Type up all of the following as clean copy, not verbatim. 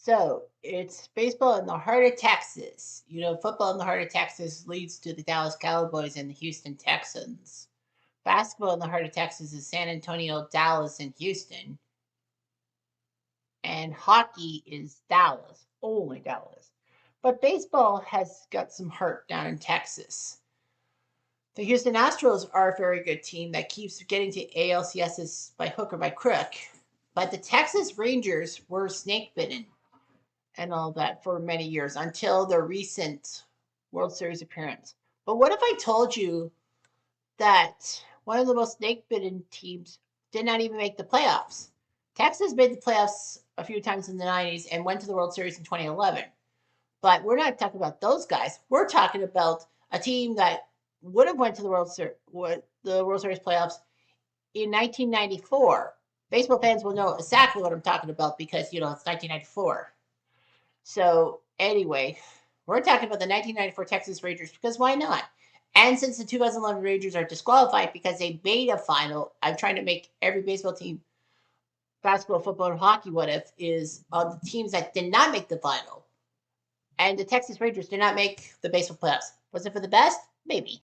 So it's baseball in the heart of Texas. Football in the heart of Texas leads to the Dallas Cowboys and the Houston Texans. Basketball in the heart of Texas is San Antonio, Dallas, and Houston. And hockey is Dallas, only Dallas. But baseball has got some heart down in Texas. The Houston Astros are a very good team that keeps getting to ALCSs by hook or by crook. But the Texas Rangers were snake bitten and all that for many years until their recent World Series appearance. But what if I told you that one of the most snake bitten teams did not even make the playoffs? Texas made the playoffs a few times in the 90s and went to the World Series in 2011. But we're not talking about those guys. We're talking about a team that would have went to the World Series playoffs in 1994. Baseball fans will know exactly what I'm talking about because it's 1994. So anyway, we're talking about the 1994 Texas Rangers because why not? And since the 2011 Rangers are disqualified because they made a final, I'm trying to make every baseball team, basketball, football, and hockey, what if, is on the teams that did not make the final. And the Texas Rangers did not make the baseball playoffs. Was it for the best? Maybe.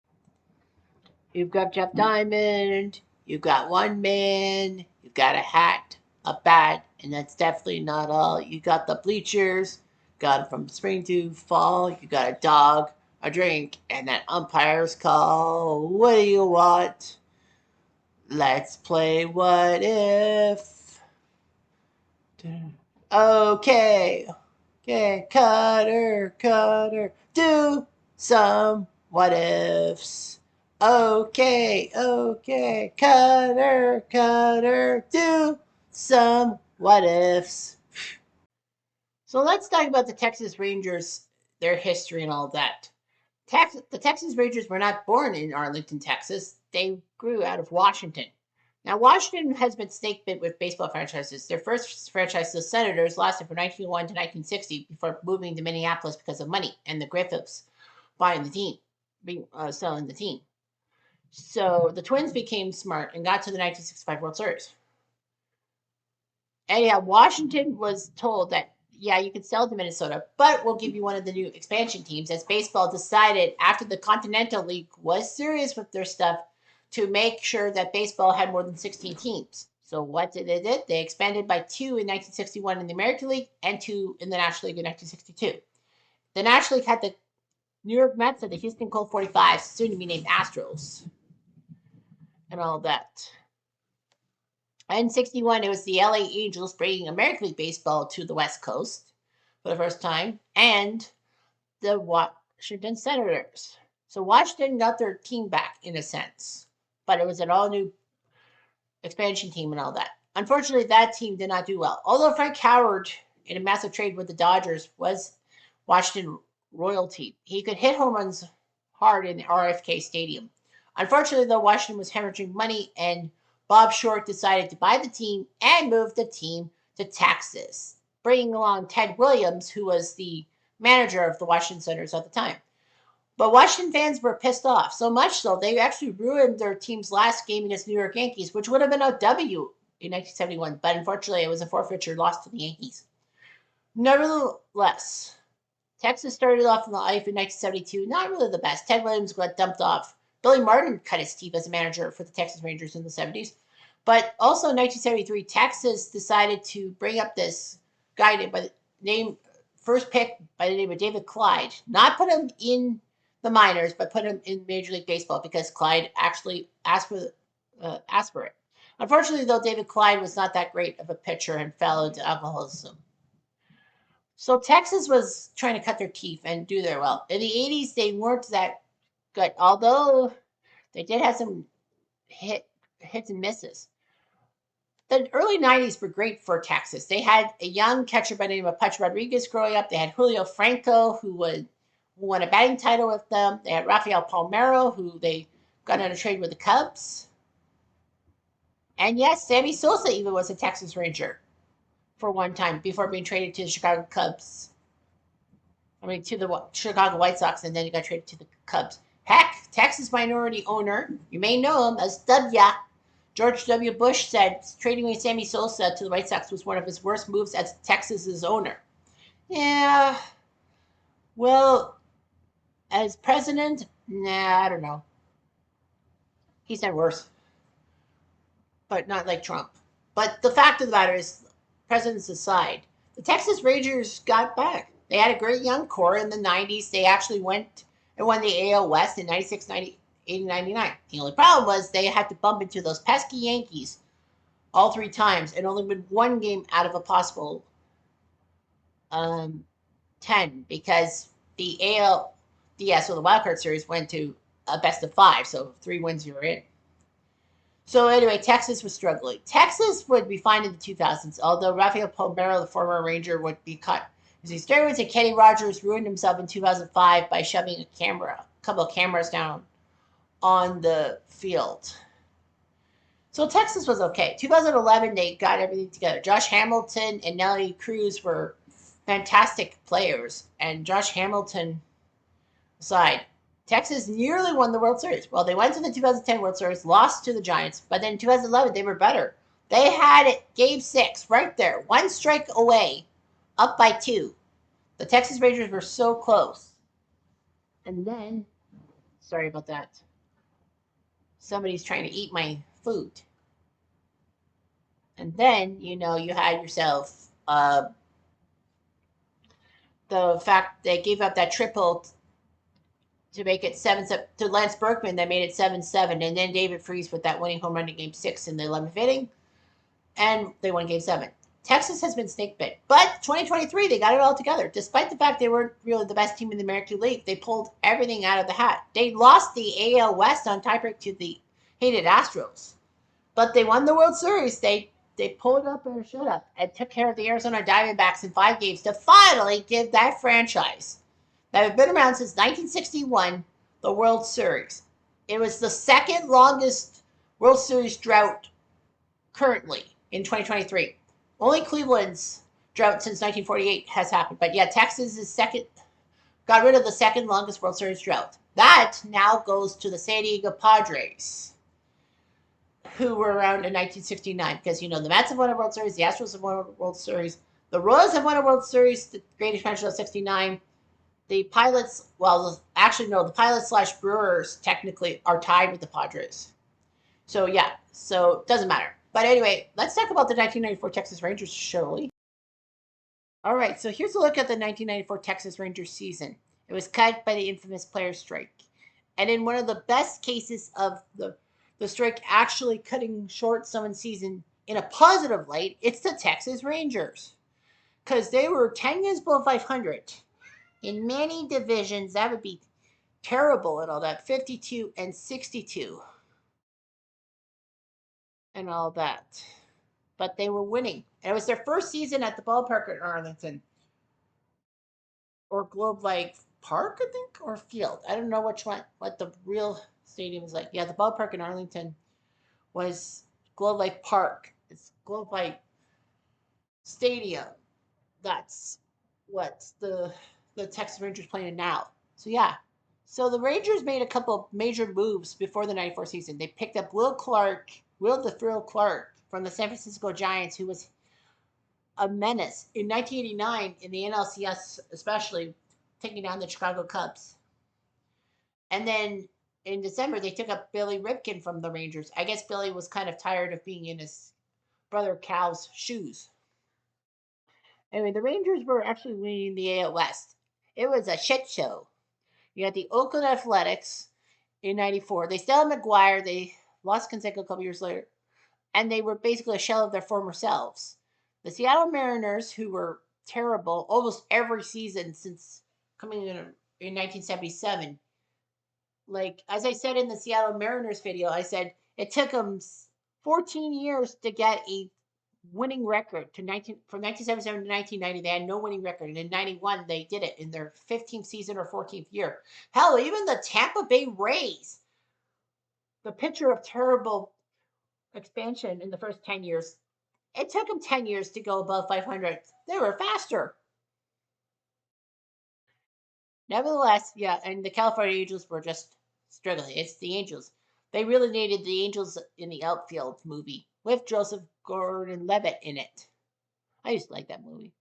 You've got Jeff Diamond, you've got one man, you've got a hat, a bat, and that's definitely not all. You got the bleachers, got from spring to fall, you got a dog, a drink, and that umpire's call. What do you want? Let's play what if. Okay. Okay, Cutter, do some what ifs. Okay, Cutter, do some what ifs. So let's talk about the Texas Rangers, their history and all that. The Texas Rangers were not born in Arlington, Texas. They grew out of Washington. Now, Washington has been snake bit with baseball franchises. Their first franchise, the Senators, lasted from 1901 to 1960 before moving to Minneapolis because of money and the Griffiths buying the team, selling the team. So the Twins became smart and got to the 1965 World Series. Anyhow, Washington was told that, yeah, you can sell to Minnesota, but we'll give you one of the new expansion teams as baseball decided after the Continental League was serious with their stuff to make sure that baseball had more than 16 teams. So what did they do? They expanded by two in 1961 in the American League and two in the National League in 1962. The National League had the New York Mets and the Houston Colt 45, soon to be named Astros, and all that. In 61, it was the LA Angels bringing American League Baseball to the West Coast for the first time, and the Washington Senators. So Washington got their team back in a sense, but it was an all new expansion team and all that. Unfortunately, that team did not do well. Although Frank Howard, in a massive trade with the Dodgers, was Washington royalty. He could hit home runs hard in RFK Stadium. Unfortunately, though, Washington was hemorrhaging money, and Bob Short decided to buy the team and move the team to Texas, bringing along Ted Williams, who was the manager of the Washington Senators at the time. But Washington fans were pissed off, so much so they actually ruined their team's last game against New York Yankees, which would have been a W in 1971, but unfortunately it was a forfeiture loss to the Yankees. Nevertheless, Texas started off in the life in 1972, not really the best. Ted Williams got dumped off. Billy Martin cut his teeth as a manager for the Texas Rangers in the 70s. But also in 1973, Texas decided to bring up this guy by the name, first pick by the name of David Clyde. Not put him in the minors, but put him in Major League Baseball because Clyde actually asked for it. Unfortunately, though, David Clyde was not that great of a pitcher and fell into alcoholism. So Texas was trying to cut their teeth and do their well. In the 80s, they weren't that good, although they did have some hits and misses. The early 90s were great for Texas. They had a young catcher by the name of Pudge Rodriguez growing up. They had Julio Franco, who won a batting title with them. They had Rafael Palmeiro, who they got on a trade with the Cubs. And yes, Sammy Sosa even was a Texas Ranger for one time before being traded to the Chicago Cubs. To the Chicago White Sox, and then he got traded to the Cubs. Heck, Texas minority owner, you may know him as W. George W. Bush said trading away Sammy Sosa to the White Sox was one of his worst moves as Texas's owner. Yeah, well, as president, nah, I don't know. He's done worse, but not like Trump. But the fact of the matter is, presidents aside, the Texas Rangers got back. They had a great young core in the 90s. They actually went and won the AL West in 96, 90, 80, 99. The only problem was they had to bump into those pesky Yankees all three times and only win one game out of a possible um, 10 because the AL, yeah, so the wild card series went to a best of five. So 3 wins, you're in. So anyway, Texas was struggling. Texas would be fine in the 2000s, although Rafael Palmeiro, the former Ranger, would be cut. Because these steroids and Kenny Rogers ruined himself in 2005 by shoving a couple of cameras down on the field. So Texas was okay. 2011, they got everything together. Josh Hamilton and Nelly Cruz were fantastic players, and Josh Hamilton aside, Texas nearly won the World Series. Well, they went to the 2010 World Series, lost to the Giants, but then in 2011 they were better. They had it game six right there, one strike away, up by two. The Texas Rangers were so close. And then, sorry about that. Somebody's trying to eat my food. And then, you had yourself the fact they gave up that triple to make it 7-7 to Lance Berkman that made it 7-7, and then David Freese with that winning home run in Game 6 in the 11th inning, and they won Game 7. Texas has been snake bit, but 2023 they got it all together. Despite the fact they weren't really the best team in the American League, they pulled everything out of the hat. They lost the AL West on tiebreak to the hated Astros, but they won the World Series. They pulled up or shut up and took care of the Arizona Diamondbacks in 5 games to finally give that franchise that had been around since 1961 the World Series. It was the second longest World Series drought currently in 2023. Only Cleveland's drought since 1948 has happened, but yeah, Texas is second. Got rid of the second longest World Series drought. That now goes to the San Diego Padres, who were around in 1969, because the Mets have won a World Series, the Astros have won a World Series, the Royals have won a World Series, the Great Expansion of '69. The Pilots, well, actually no, the Pilots slash Brewers technically are tied with the Padres. So yeah, so it doesn't matter. But anyway, let's talk about the 1994 Texas Rangers, shall we? All right, so here's a look at the 1994 Texas Rangers season. It was cut by the infamous player strike. And in one of the best cases of the strike actually cutting short someone's season in a positive light, it's the Texas Rangers. Because they were 10 games below 500. In many divisions, that would be terrible and all that. 52 and 62 and all that. But they were winning. And it was their first season at the ballpark in Arlington or Globe Life Park, I think, or Field. I don't know which one, what the real stadium is like. Yeah, the ballpark in Arlington was Globe Life Park. It's Globe Life Stadium. That's what the Texas Rangers playing now. So yeah. So the Rangers made a couple of major moves before the '94 season. They picked up Will the Thrill Clark from the San Francisco Giants, who was a menace in 1989 in the NLCS, especially taking down the Chicago Cubs. And then in December, they took up Billy Ripken from the Rangers. I guess Billy was kind of tired of being in his brother Cal's shoes. Anyway, the Rangers were actually winning the AL West. It was a shit show. You had the Oakland Athletics in '94. They still had McGuire. They lost Conseco a couple years later, and they were basically a shell of their former selves. The Seattle Mariners, who were terrible almost every season since coming in 1977. Like, as I said in the Seattle Mariners video, I said it took them 14 years to get a winning record from 1977 to 1990. They had no winning record, and in '91 they did it in their 15th season or 14th year. Hell, even the Tampa Bay Rays, the picture of terrible expansion in the first 10 years, it took them 10 years to go above 500. They were faster. Nevertheless, yeah, and the California Angels were just struggling. It's the Angels. They really needed the Angels in the Outfield movie with Joseph Gordon-Levitt in it. I used to like that movie.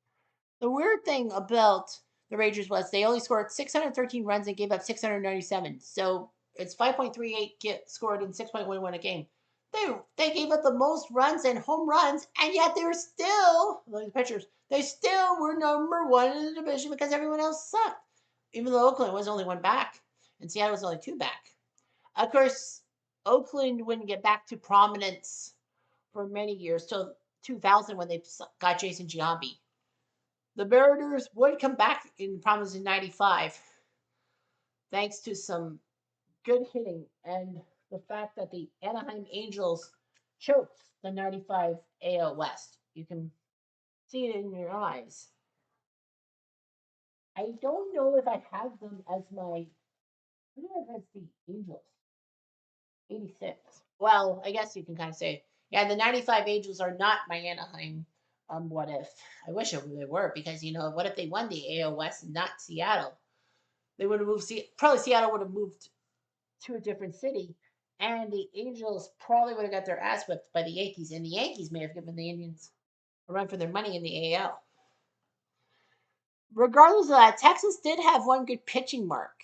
The weird thing about the Rangers was they only scored 613 runs and gave up 697. So it's 5.38 get scored in 6.11 a game. They gave up the most runs and home runs, and yet they were still the pitchers. They still were number one in the division because everyone else sucked. Even though Oakland was only one back, and Seattle was only two back. Of course, Oakland wouldn't get back to prominence for many years till 2000 when they got Jason Giambi. The Mariners would come back in prominence in '95 thanks to some good hitting and the fact that the Anaheim Angels choked the '95 AL West. You can see it in your eyes. I don't know if I have them as my. Who do I have as the Angels? 86. Well, I guess you can kind of say, yeah, the '95 Angels are not my Anaheim. What if? I wish they were because what if they won the AL West and not Seattle? They would have moved. Probably Seattle would have moved to a different city, and the Angels probably would have got their ass whipped by the Yankees, and the Yankees may have given the Indians a run for their money in the AL. Regardless of that, Texas did have one good pitching mark.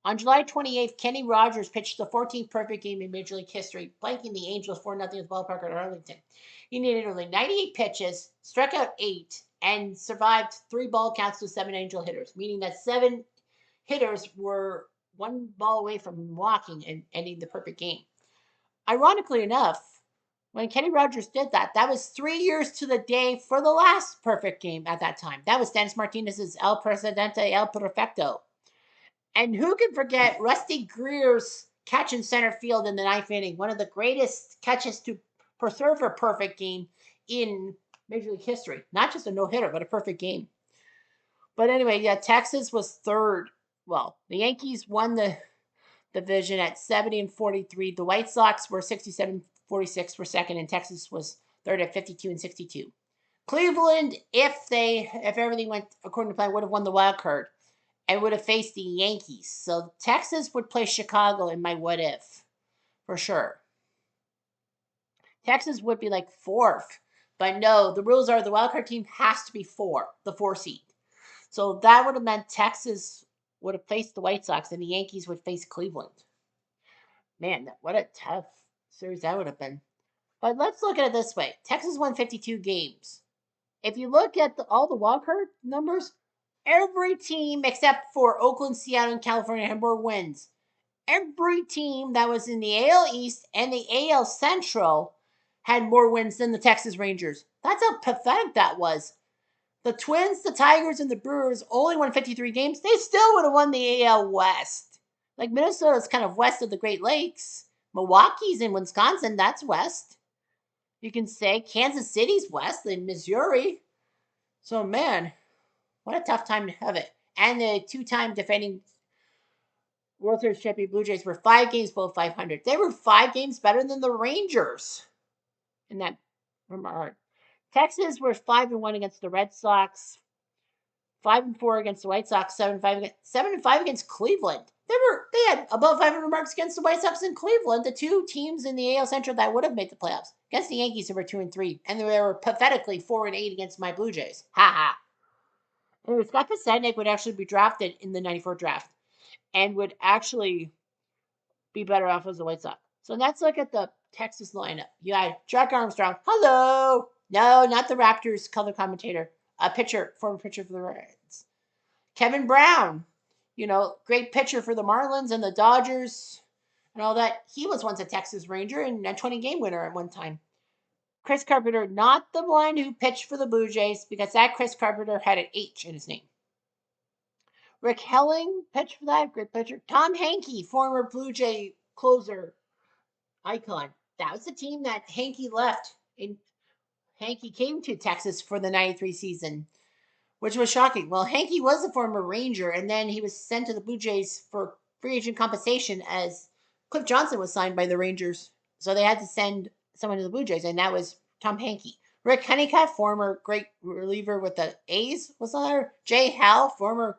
On July 28th, Kenny Rogers pitched the 14th perfect game in Major League history, blanking the Angels 4-0 at the ballpark at Arlington. He needed only 98 pitches, struck out 8, and survived 3 ball counts to 7 Angel hitters, meaning that 7 hitters were one ball away from walking and ending the perfect game. Ironically enough, when Kenny Rogers did that, that was 3 years to the day for the last perfect game at that time. That was Dennis Martinez's El Presidente El Perfecto. And who can forget Rusty Greer's catch in center field in the ninth inning? One of the greatest catches to preserve a perfect game in Major League history. Not just a no-hitter, but a perfect game. But anyway, yeah, Texas was third. Well, the Yankees won the division at 70-43. The White Sox were 67-46 for second, and Texas was third at 52-62. Cleveland, if everything went according to plan, would have won the wild card and would have faced the Yankees. So Texas would play Chicago in my what if, for sure. Texas would be like fourth, but no, the rules are the wild card team has to be the 4 seed. So that would have meant Texas would have faced the White Sox and the Yankees would face Cleveland. Man, what a tough series that would have been. But let's look at it this way. Texas won 52 games. If you look at all the wildcard numbers, every team except for Oakland, Seattle, and California had more wins. Every team that was in the AL East and the AL Central had more wins than the Texas Rangers. That's how pathetic that was. The Twins, the Tigers, and the Brewers only won 53 games. They still would have won the AL West. Like Minnesota's kind of west of the Great Lakes. Milwaukee's in Wisconsin. That's west. You can say Kansas City's west in Missouri. So, man, what a tough time to have it. And the 2-time defending World Series champion Blue Jays were 5 games below 500. They were 5 games better than the Rangers in that regard. Texas were 5-1 against the Red Sox, 5-4 against the White Sox, 7-5 against Cleveland. They had above 500 marks against the White Sox and Cleveland, the 2 teams in the AL Central that would have made the playoffs. Against the Yankees, they were 2-3, and they were pathetically 4-8 against my Blue Jays. Ha ha. Anyway, Scott Podsednik would actually be drafted in the '94 draft, and would actually be better off as a White Sox. So let's look at the Texas lineup. You got Jack Armstrong. Hello. No, not the Raptors color commentator. A former pitcher for the Reds. Kevin Brown, great pitcher for the Marlins and the Dodgers and all that. He was once a Texas Ranger and a 20-game winner at one time. Chris Carpenter, not the one who pitched for the Blue Jays, because that Chris Carpenter had an H in his name. Rick Helling pitched for that, great pitcher. Tom Hankey, former Blue Jay closer icon. That was the team that Hankey left. Hankey came to Texas for the '93 season, which was shocking. Well, Hankey was a former Ranger, and then he was sent to the Blue Jays for free agent compensation as Cliff Johnson was signed by the Rangers. So they had to send someone to the Blue Jays, and that was Tom Hankey. Rick Honeycutt, former great reliever with the A's, was there. Jay Howell, former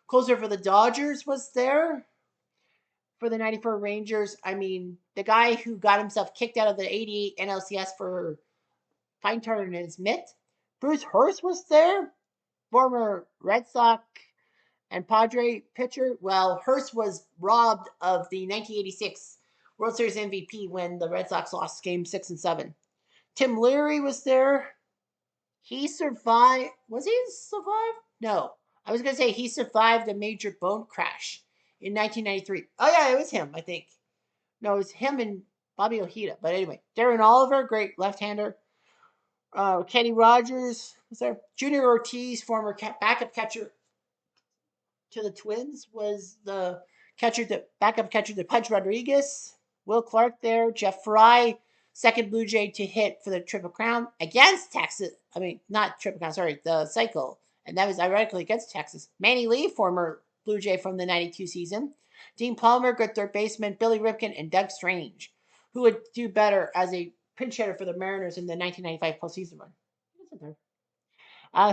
closer for the Dodgers, was there for the '94 Rangers. I mean, the guy who got himself kicked out of the '88 NLCS for fine tar in his mitt. Bruce Hurst was there. former Red Sox and Padre pitcher. Well, Hurst was robbed of the 1986 World Series MVP when the Red Sox lost Game 6 and 7. Tim Leary was there. He survived. Was he survived? No. I was going to say he survived a major bone crash in 1993. Oh, yeah, it was him, I think. No, it was him and Bobby Ojeda. But anyway, Darren Oliver, great left-hander. Kenny Rogers was there. Junior Ortiz, former backup catcher to the Twins, was the backup catcher to Pudge Rodriguez. Will Clark there. Jeff Fry, second Blue Jay to hit for the Triple Crown against Texas. I mean, not Triple Crown, sorry, the cycle. And that was ironically against Texas. Manny Lee, former Blue Jay from the 92 season. Dean Palmer, good third baseman. Billy Ripken, and Doug Strange, who would do better as a pinch hitter for the Mariners in the 1995 postseason run.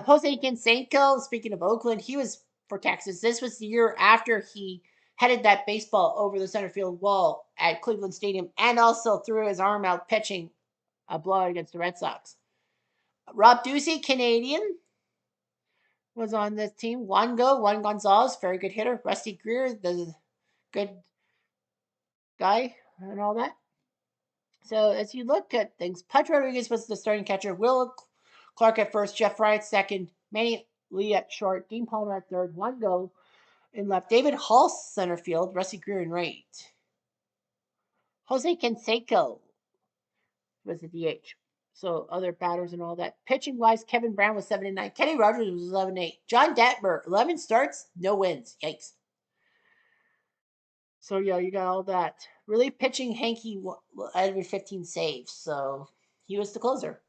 Jose Canseco, speaking of Oakland, he was for Texas. This was the year after he headed that baseball over the center field wall at Cleveland Stadium and also threw his arm out pitching a blowout against the Red Sox. Rob Ducey, Canadian, was on this team. Juan Gonzalez, very good hitter. Rusty Greer, the good guy and all that. So as you look at things, Pudge Rodriguez was the starting catcher. Will Clark at first, Jeff Fry at second, Manny Lee at short, Dean Palmer at third, one go in left, David Hall center field, Rusty Greer in right. Jose Canseco was the DH. So other batters and all that. Pitching wise, Kevin Brown was 7 and 9. Kenny Rogers was 11 8. John Detmer, 11 starts, no wins. Yikes. So yeah, you got all that. Relief pitching, Hanky added 15 saves. So he was the closer.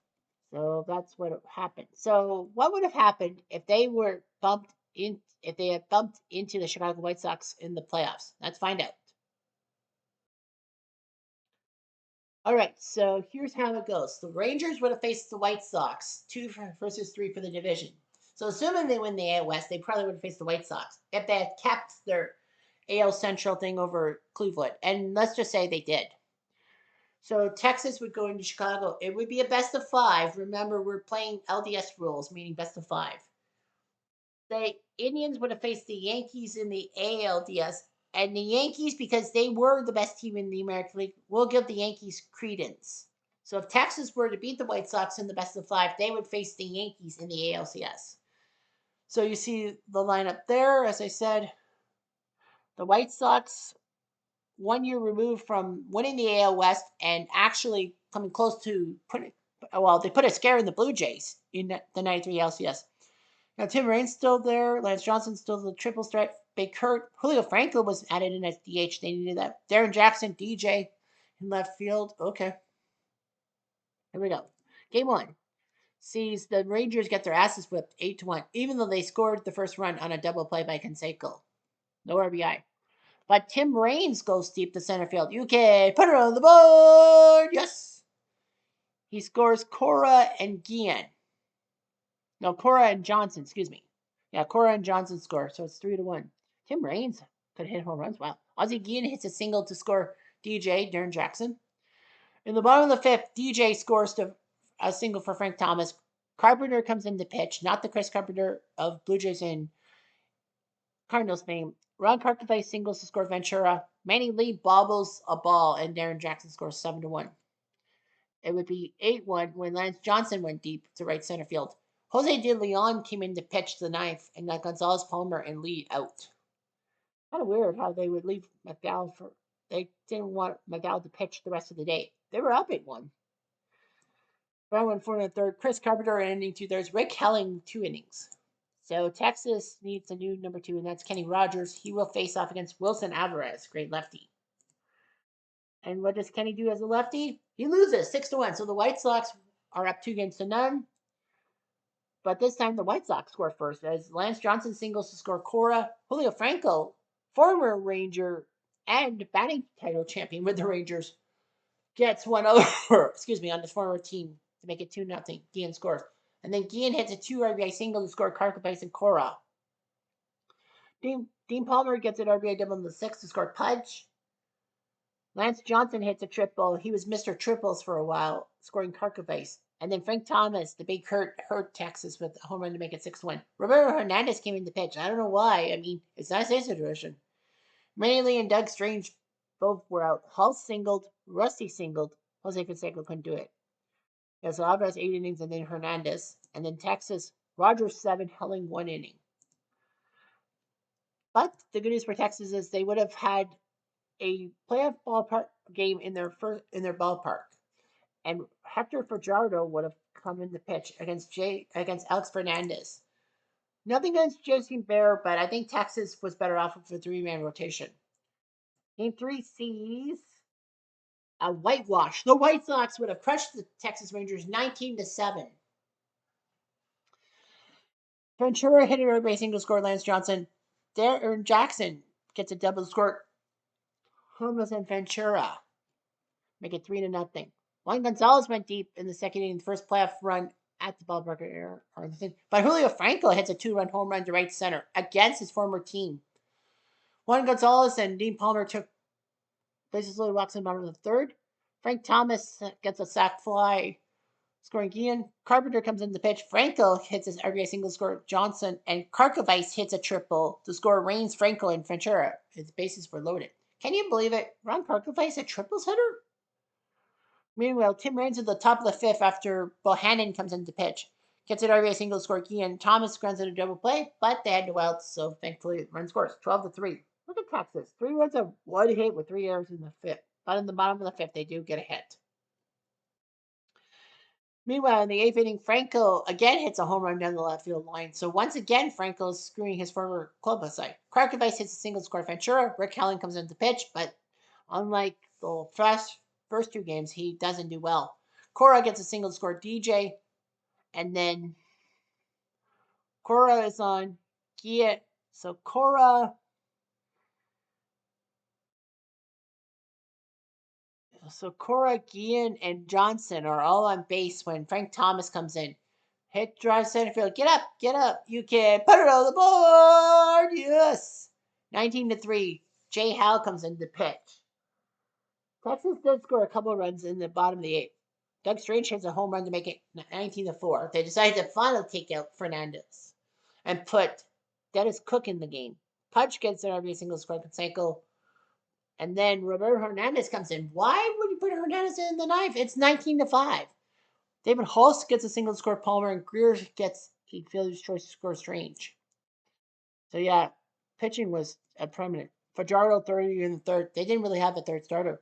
So that's what happened. So what would have happened if they were bumped in? If they had bumped into the Chicago White Sox in the playoffs? Let's find out. All right, so here's how it goes. The Rangers would have faced the White Sox, 2 versus 3 for the division. So assuming they win the AL West, they probably would have faced the White Sox if they had kept their AL Central thing over Cleveland. And let's just say they did. So Texas would go into Chicago. It would be a best of 5. Remember, we're playing LDS rules, meaning best of 5. The Indians would have faced the Yankees in the ALDS. And the Yankees, because they were the best team in the American League, will give the Yankees credence. So if Texas were to beat the White Sox in the best of 5, they would face the Yankees in the ALCS. So you see the lineup there. As I said, the White Sox, 1 year removed from winning the AL West and actually coming close to they put a scare in the Blue Jays in the 93 LCS. Now, Tim Raines still there. Lance Johnson's still the triple threat. Big Kurt. Julio Franco was added in as DH. They needed that. Darren Jackson, DJ in left field. Okay. Here we go. Game 1 sees the Rangers get their asses whipped 8-1, even though they scored the first run on a double play by Canseco. No RBI. But Tim Raines goes deep to center field. You can put it on the board. Yes. He scores Cora and Guillen. No, Cora and Johnson, excuse me. Yeah, Cora and Johnson score, so it's 3-1. Tim Raines could hit home runs. Wow. Ozzie Guillen hits a single to score DJ, Darren Jackson. In the bottom of the 5th, DJ scores a single for Frank Thomas. Carpenter comes in to pitch, not the Chris Carpenter of Blue Jays and Cardinals fame. Ron Carpenter singles to score Ventura. Manny Lee bobbles a ball, and Darren Jackson scores 7-1. It would be 8-1 when Lance Johnson went deep to right center field. Jose De Leon came in to pitch the 9th and got Gonzalez, Palmer, and Lee out. Kind of weird how they would leave McDowell for. They didn't want McDowell to pitch the rest of the day. They were up 8-1. Brown went 4 in the 3rd. Chris Carpenter ending 2/3. Rick Helling 2 innings. So Texas needs a new number 2, and that's Kenny Rogers. He will face off against Wilson Alvarez, great lefty. And what does Kenny do as a lefty? He loses 6-1. So the White Sox are up 2-0. But this time the White Sox score first as Lance Johnson singles to score Cora. Julio Franco, former Ranger and batting title champion with the Rangers, gets one over, on his former team to make it 2-0. Guillen scores. And then Guillen hits a 2 RBI single to score Carcapace and Cora. Dean Palmer gets an RBI double in the 6th to score Pudge. Lance Johnson hits a triple. He was Mr. Triples for a while, scoring Carcapace. And then Frank Thomas, the big hurt Texas with a home run to make it 6-1. Roberto Hernandez came in the pitch. I don't know why. I mean, it's not his situation. Manny and Doug Strange both were out. Hall singled, Rusty singled. Jose Canseco couldn't do it. Yeah, so Alvarez 8 innings, and then Hernandez. And then Texas, Rogers 7, Helling 1 inning. But the good news for Texas is they would have had a playoff ballpark game in their ballpark, and Hector Fajardo would have come in the pitch against Alex Fernandez. Nothing against Jason Bear, but I think Texas was better off with a 3-man rotation. Game 3 sees a whitewash. The White Sox would have crushed the Texas Rangers 19-7. Ventura hit an RBI single score. Lance Johnson. Darren Jackson gets a double score. Holmes and Ventura make it 3-0. Juan Gonzalez went deep in the second inning, the first playoff run at the ballpark area. But Julio Franco hits a 2-run home run to right center against his former team. Juan Gonzalez and Dean Palmer took bases loaded, walks in the bottom of the third. Frank Thomas gets a sac fly, scoring Guillen. Carpenter comes in the pitch. Franco hits his RBI single score. Johnson and Karkovice hits a triple to score Reigns, Franco, and Ventura. His bases were loaded. Can you believe it? Ron Karkovice, a triples hitter? Meanwhile, Tim Raines at the top of the fifth after Bohannon comes in to pitch. Gets an RBI single score. Guillen Thomas grounds in a double play, but they had no outs, so thankfully run scores 12-3. Look at Texas. 3 runs on 1 hit with 3 errors in the fifth. But in the bottom of the fifth, they do get a hit. Meanwhile, in the 8th inning, Franco again hits a home run down the left field line. So once again, Franco's screwing his former club aside. Karkovice hits a single score. Ventura. Rick Helling comes in to pitch, but unlike the first 2 games, he doesn't do well. Cora gets a single score. DJ, and then Cora is on Gia. So Cora Guillen, and Johnson are all on base when Frank Thomas comes in. Hit drive center field. Get up. You can put it on the board. Yes. 19-3. Jay Howe comes in to pitch. Texas did score a couple runs in the bottom of the 8th. Doug Strange hits a home run to make it 19-4. They decided to finally take out Fernandez and put Dennis Cook in the game. Pudge gets an RBI single score. Canseco. And then Roberto Hernandez comes in. Why would you put Hernandez in the ninth? It's 19-5. David Hulse gets a single score. Palmer, and Greer gets a fielder's choice to score Strange. So yeah, pitching was a permanent. Fajardo 30 in the third. They didn't really have a third starter.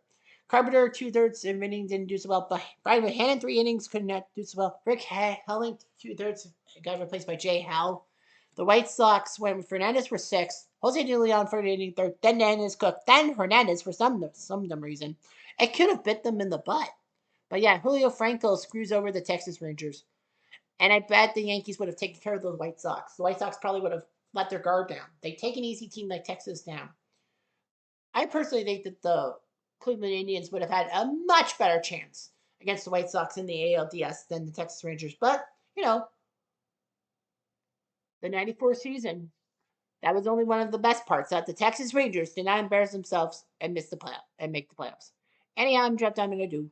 Carpenter 2/3 of inning didn't do so well. But Brian Bohannon 3 innings could not do so well. Rick Helling 2/3 got replaced by Jay Howe. The White Sox went with Fernandez for 6. Jose De Leon for the inning third. Then Dennis Cook. Then Hernandez for some dumb reason. It could have bit them in the butt. But yeah, Julio Franco screws over the Texas Rangers. And I bet the Yankees would have taken care of the White Sox. The White Sox probably would have let their guard down. They take an easy team like Texas down. I personally think that the Cleveland Indians would have had a much better chance against the White Sox in the ALDS than the Texas Rangers. But, the 94 season, that was only one of the best parts, that the Texas Rangers did not embarrass themselves and miss the playoff and make the playoffs. Anyhow, I'm Jeff Diamond. I do.